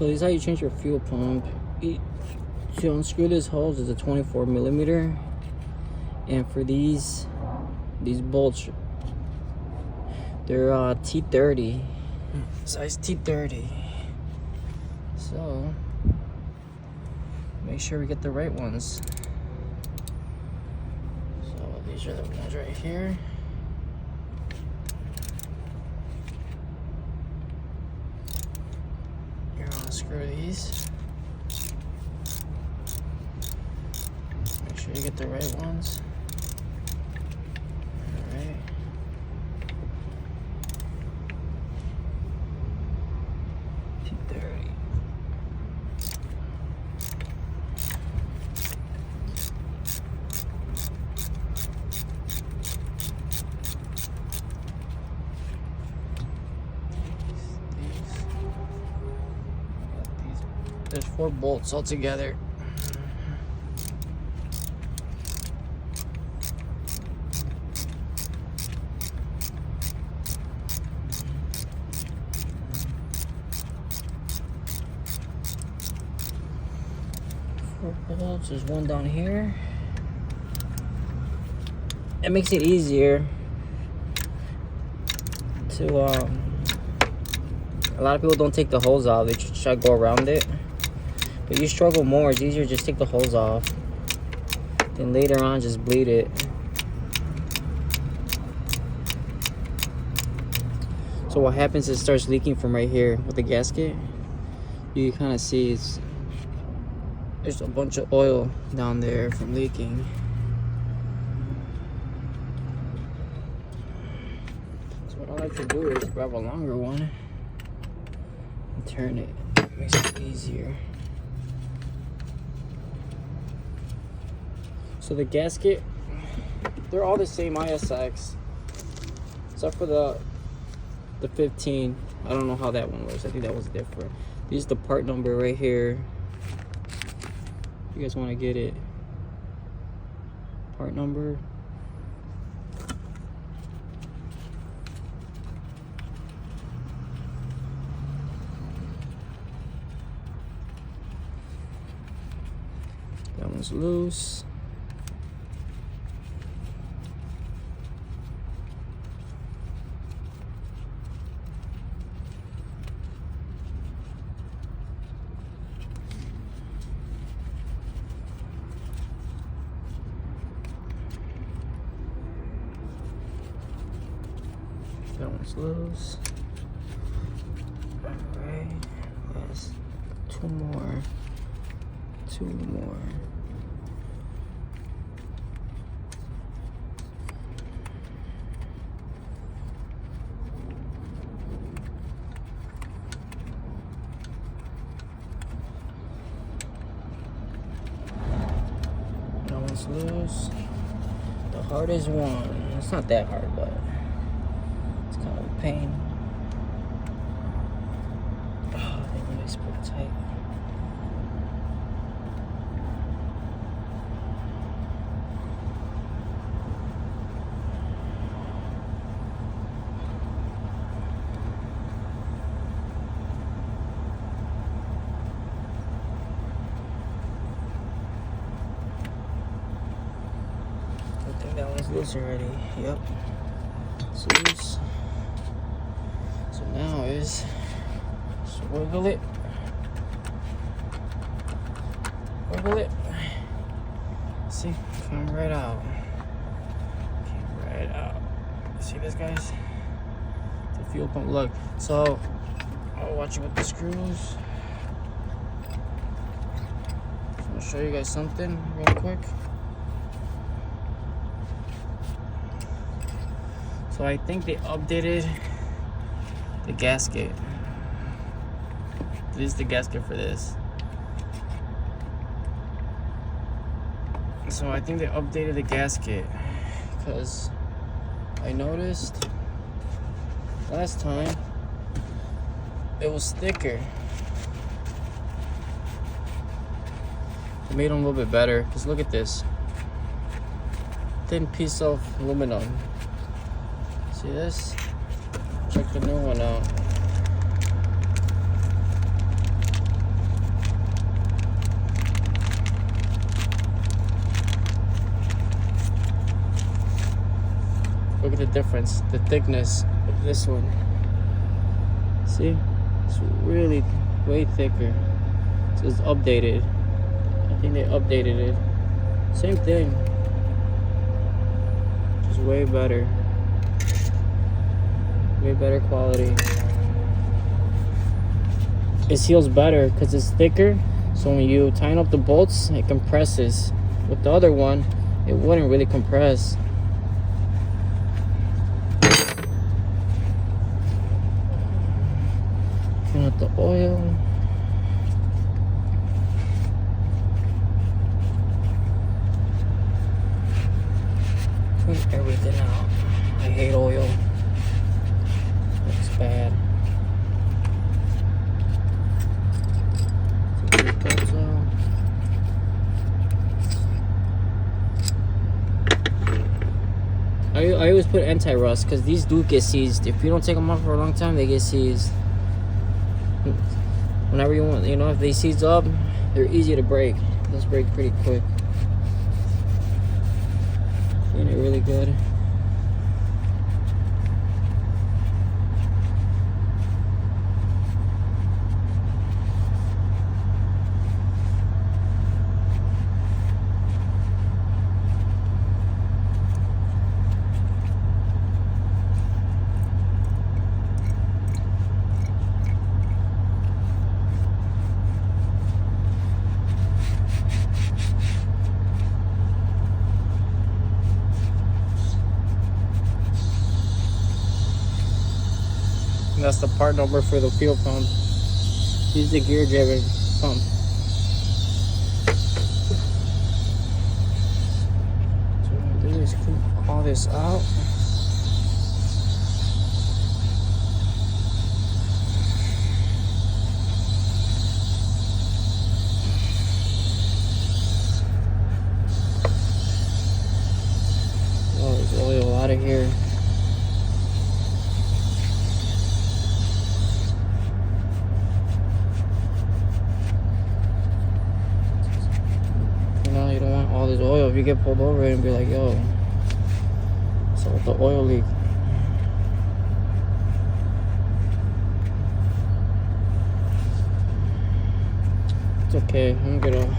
So this is how you change your fuel pump. To unscrew this hose is a 24 millimeter, and for these bolts, they're T30, size T30. So make sure we get the right ones. So these are the ones right here. You're gonna screw these. Make sure you get the right ones. Alright. T30. There's 4 bolts altogether. Bolts. There's one down here. It makes it easier to a lot of people don't take the hose off, they try to go around it, but you struggle more. It's easier just take the hose off, then later on just bleed it. So what happens is it starts leaking from right here with the gasket. You can kind of see there's a bunch of oil down there from leaking. So what I like to do is grab a longer one and turn it. It makes it easier. So the gasket, they're all the same ISX, except for the 15. I don't know how that one works. I think that was different. This is the part number right here. You guys want to get it, part number. That one's loose. That one's loose. Alright, yes. Two more. That one's loose. The hardest one. It's not that hard, but it's kind of a pain. Oh, they really pretty tight. I think that one's loose already. Yep. It's loose. So now is just wiggle it. Wiggle it. See, came right out. Came right out. See this, guys? The fuel pump. Look. So I'll watch it with the screws. I'm gonna show you guys something real quick. So I think they updated the gasket. This is the gasket for this. So I think they updated the gasket because I noticed last time it was thicker. It made them a little bit better because look at this thin piece of aluminum. See this? Check the new one out. the difference, the thickness of this one. See, it's really way thicker. So it's updated. I think they updated it. Same thing, just way better quality. It seals better because it's thicker, so when you tighten up the bolts, it compresses. With the other one, it wouldn't really compress. Fill up the oil. Clean everything out. I hate oil. It's bad. I always put anti-rust because these do get seized. If you don't take them off for a long time, they get seized. Whenever you want, if they seize up, they're easy to break. Those break pretty quick. Clean it really good. And that's the part number for the fuel pump. Use the gear driven pump. So what I'm gonna do is clean all this out. All this oil out of here. You don't want all this oil. If you get pulled over and be like, yo, so with the oil leak. It's okay. I'm gonna get a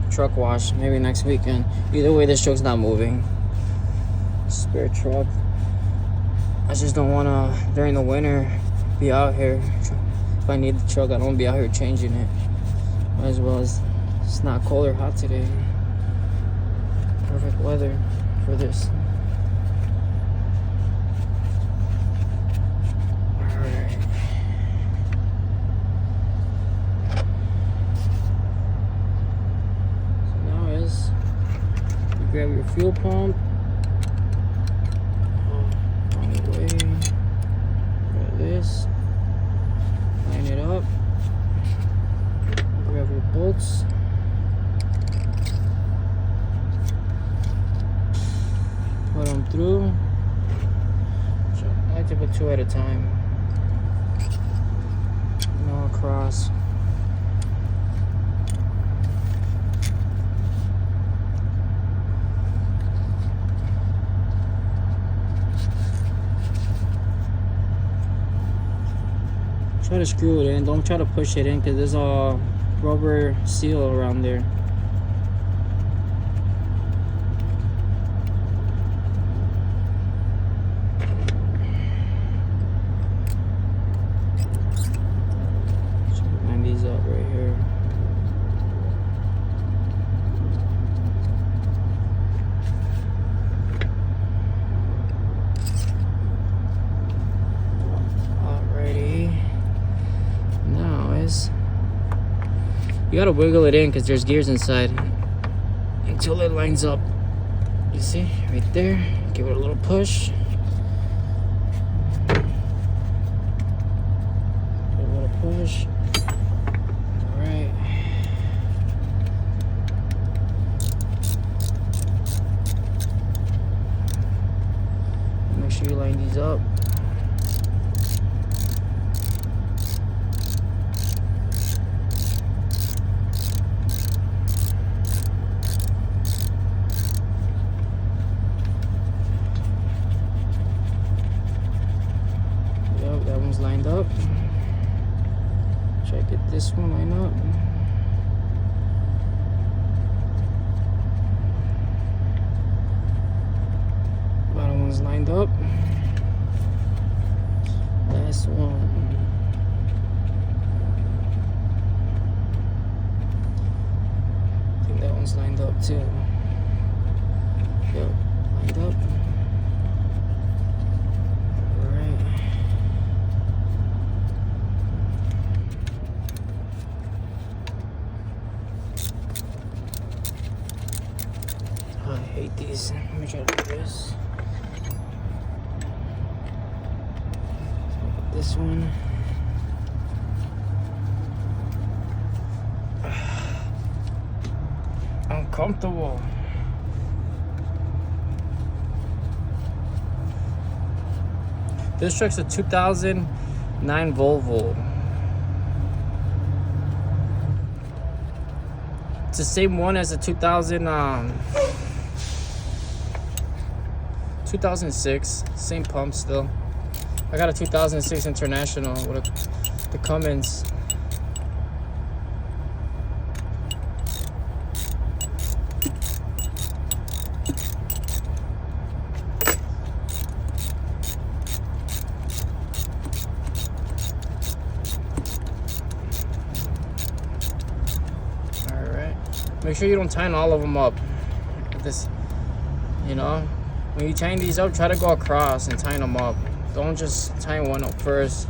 truck wash maybe next weekend. Either way, this truck's not moving. Spare truck. I just don't want to, during the winter, be out here. If I need the truck, I don't want to be out here changing it. Might as well. It's not cold or hot today. Perfect weather for this. Alright. So now is you grab your fuel pump. Wrong way. Grab this. Line it up. Grab your bolts. Put them through. So I like to put 2 at a time. And all across. Try to screw it in. Don't try to push it in because there's a rubber seal around there. Up right here. Alrighty. Now is you gotta wiggle it in because there's gears inside until it lines up. You see right there? Give it a little push. Give it a little push. Make sure you line these up. Should I get this one lined up? Bottom one's lined up. Last one. I think that one's lined up too. Yep, lined up. Alright. Oh, I hate these. Let me try to do this. This one. Uncomfortable. This truck's a 2009 Volvo. It's the same one as a 2006. Same pump still. I got a 2006 International with the Cummins. Alright. Make sure you don't tighten all of them up. This, you know, when you tighten these up, try to go across and tighten them up. Don't just tighten one up first.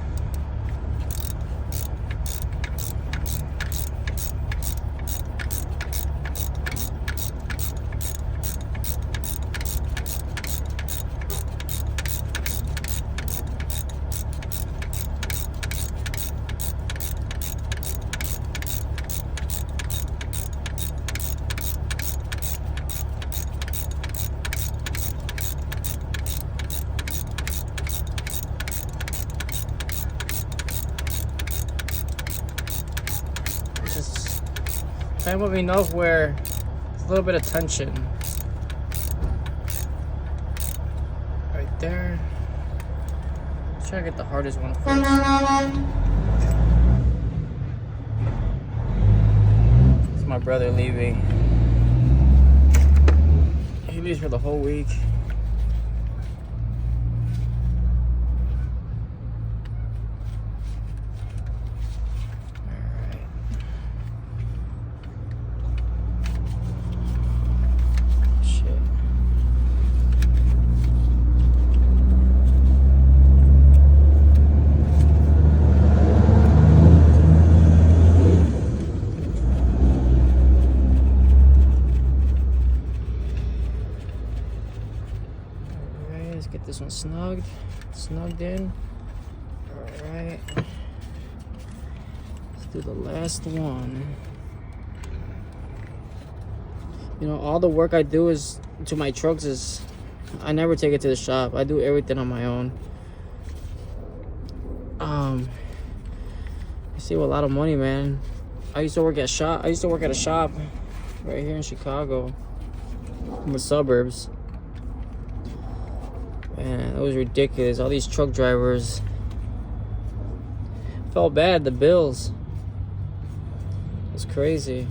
Tighten up enough where it's a little bit of tension. Right there. Try to get the hardest one first. It's my brother leaving. He leaves for the whole week. Let's get this one snugged in. Alright. Let's do the last one. You know, all the work I do is to my trucks is I never take it to the shop. I do everything on my own. You save a lot of money, man. I used to work at a shop right here in Chicago, in the suburbs. Man, it was ridiculous. All these truck drivers. Felt bad, the bills. It was crazy.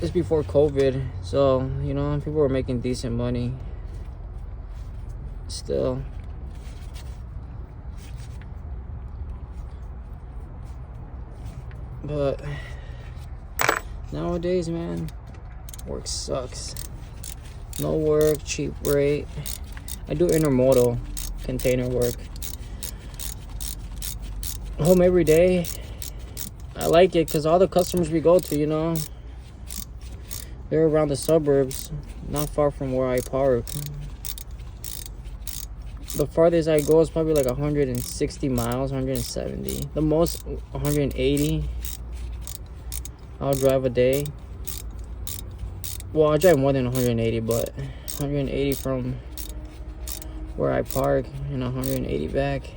It's before COVID, so, you know, people were making decent money. Still. But nowadays, man, work sucks. No work, cheap rate. I do intermodal container work. Home every day. I like it because all the customers we go to, you know, they're around the suburbs, not far from where I park. The farthest I go is probably like 160 miles, 170. The most, 180. I'll drive a day. Well, I drive more than 180, but 180 from where I park and 180 back.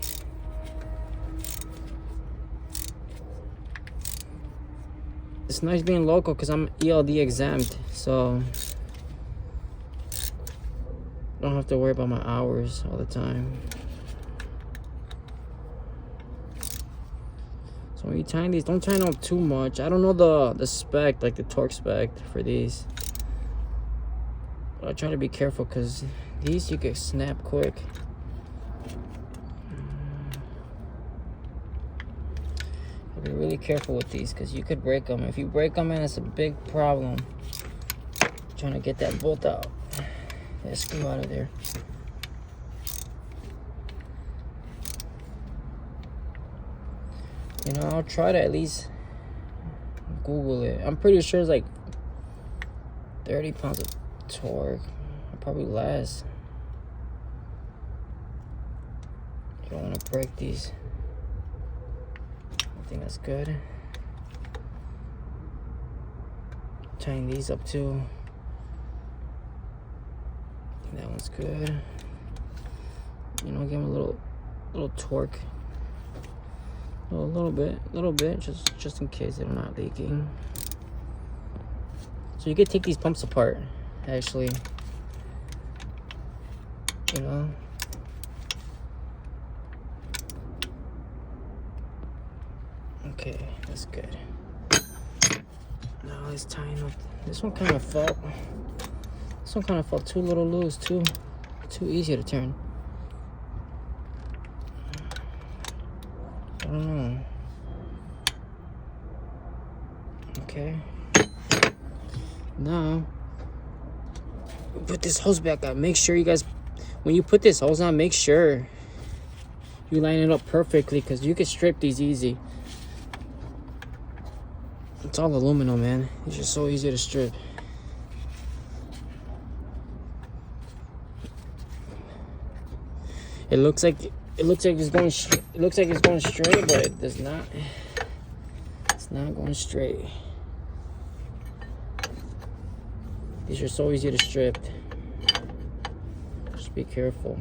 It's nice being local because I'm ELD exempt, so I don't have to worry about my hours all the time. So when you tighten these, don't tighten up too much. I don't know the spec, like the torque spec for these. But I try to be careful because these you can snap quick. Be really careful with these because you could break them. If you break them, man, it's a big problem. Trying to get that bolt out. That screw out of there. You know, I'll try to at least Google it. I'm pretty sure it's like 30 pounds of torque. Probably less. You don't want to break these. I think that's good. Tighten these up too. I think that one's good. You know, give them a little torque. A little bit, just in case they're not leaking. So you could take these pumps apart, actually. You know. Okay, that's good. Now let's tighten up. This one kind of felt. This one kind of felt too little loose, too easy to turn. I don't know. Okay. Now put this hose back on. Make sure you guys, when you put this hose on, make sure you line it up perfectly because you can strip these easy. It's all aluminum, man. It's just so easy to strip. It looks like it's going straight, but it does not. It's not going straight. These are so easy to strip. Just be careful.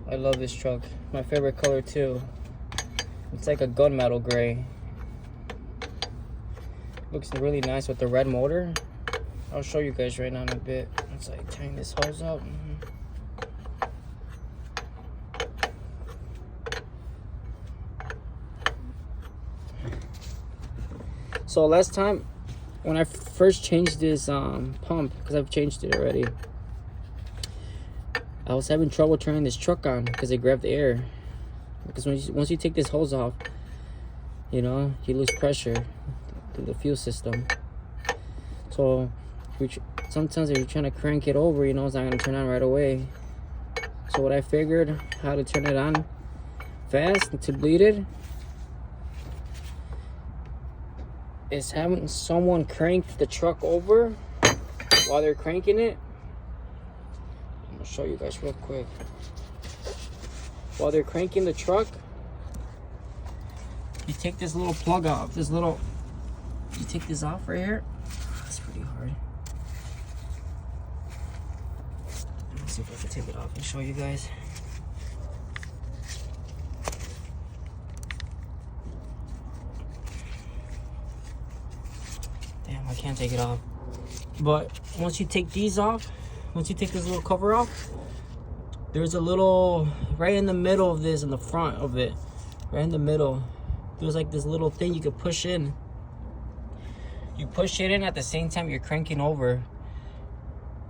I love this truck. My favorite color too. It's like a gunmetal gray. Looks really nice with the red motor. I'll show you guys right now in a bit. Let's like tighten this hose up. So last time when I first changed this pump, because I've changed it already, I was having trouble turning this truck on because it grabbed the air. Because once you take this hose off, you know, you lose pressure through the fuel system. So sometimes if you're trying to crank it over, you know, it's not going to turn on right away. So what I figured how to turn it on fast to bleed it is having someone crank the truck over while they're cranking it. I'll show you guys real quick. While they're cranking the truck, you take this little plug off. You take this off right here. It's pretty hard. Let's see if I can take it off and show you guys. Damn, I can't take it off. But once you take these off, once you take this little cover off, there's a little, right in the middle of this, in the front of it, right in the middle, there's like this little thing you could push in. You push it in at the same time you're cranking over.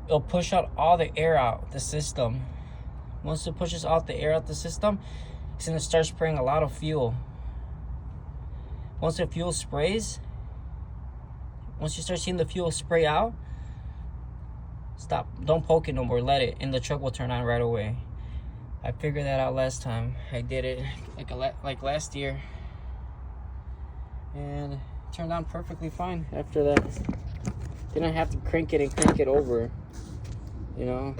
It'll push out all the air out the system. Once it pushes out the air out the system, it's gonna start spraying a lot of fuel. Once the fuel sprays, once you start seeing the fuel spray out, stop, don't poke it no more, let it, and the truck will turn on right away. I figured that out last time. I did it like last year, and it turned on perfectly fine after that. Didn't have to crank it and crank it over, you know.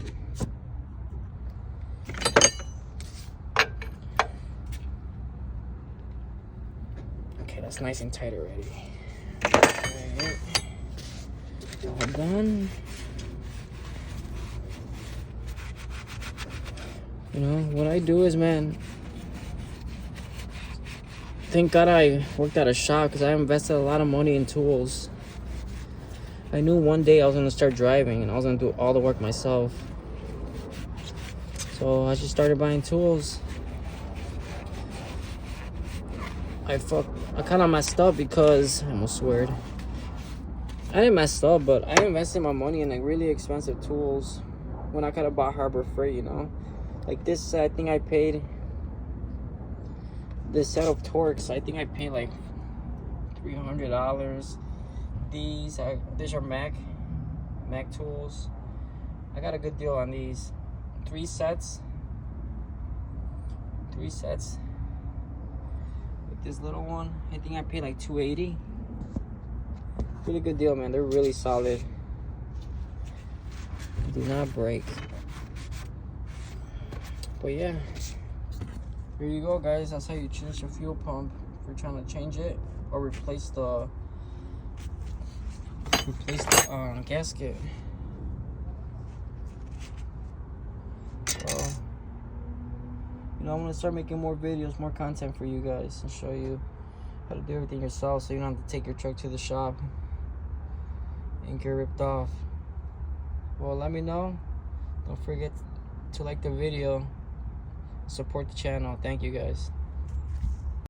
Okay, that's nice and tight already. Alright, all done. You know, what I do is, man, thank God I worked at a shop because I invested a lot of money in tools. I knew one day I was gonna start driving and I was gonna do all the work myself. So I just started buying tools. I kind of messed up because I almost sweared. I didn't mess up, but I invested my money in like really expensive tools when I could have bought Harbor Freight, you know. Like this, I think I paid this set of Torx. I think I paid like $300. These are Mac tools. I got a good deal on these. Three sets. With this little one, I think I paid like $280. Really good deal, man. They're really solid. Do not break. But yeah, here you go, guys. That's how you change your fuel pump. If you're trying to change it or replace the gasket. So, you know, I'm gonna start making more videos, more content for you guys, and show you how to do everything yourself, so you don't have to take your truck to the shop and get ripped off. Well, let me know. Don't forget to like the video, support the channel. Thank you, guys.